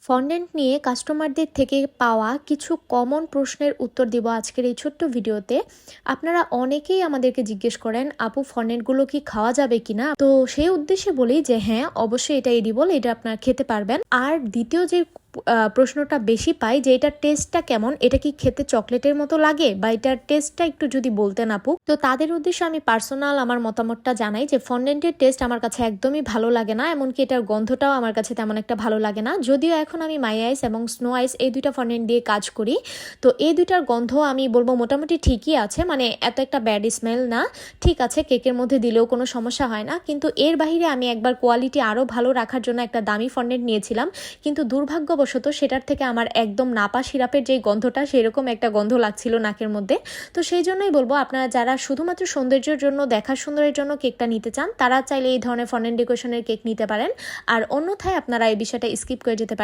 Fondant নিয়ে কাস্টমারদের থেকে পাওয়া কিছু কমন প্রশ্নের উত্তর দিব আজকের এই ছোট্ট ভিডিওতে। আপনারা অনেকেই আমাদেরকে জিজ্ঞেস করেন, আপু ফন্ডেন্টগুলো কি খাওয়া যাবে কিনা? তো সেই উদ্দেশ্যে বলি যে হ্যাঁ, অবশ্যই এটা এডিবল, এটা আপনারা খেতে পারবেন। আর দ্বিতীয় যে প্রশ্নটা বেশি পাই যে এটার টেস্টটা কেমন, এটা কি খেতে চকলেটের মতো লাগে, বা এটার টেস্টটা একটু যদি বলতেন আপু। তো তাদের উদ্দেশ্যে আমি পার্সোনাল আমার মতামতটা জানাই যে ফন্ডেন্টের টেস্ট আমার কাছে একদমই ভালো লাগে না, এমনকি এটার গন্ধটাও আমার কাছে তেমন একটা ভালো লাগে না। যদিও এখন আমি মাই আইস এবং স্নো আইস এই দুইটা ফন্ডেন্ট দিয়ে কাজ করি, তো এই দুইটার গন্ধ আমি বলবো মোটামুটি ঠিকই আছে, মানে এত একটা ব্যাড স্মেল না, ঠিক আছে, কেকের মধ্যে দিলেও কোনো সমস্যা হয় না। কিন্তু এর বাইরে আমি একবার কোয়ালিটি আরও ভালো রাখার জন্য একটা দামি ফন্ডেন্ট নিয়েছিলাম, কিন্তু দুর্ভাগ্যবশত সেটার থেকে আমার একদম নাপা সিরাপের যে গন্ধটা, সেরকম একটা গন্ধ লাগছিল নাকের মধ্যে। তো সেই জন্যই বলবো, আপনারা যারা শুধুমাত্র সৌন্দর্যের জন্য, দেখার সুন্দরের জন্য কেকটা নিতে চান, তারা চাইলে এই ধরনের ফন্ডেন্ট ডেকোরেশনের কেক নিতে পারেন। আর অন্যথায় আপনারা এই বিষয়টা স্কিপ করে যেতে পারেন।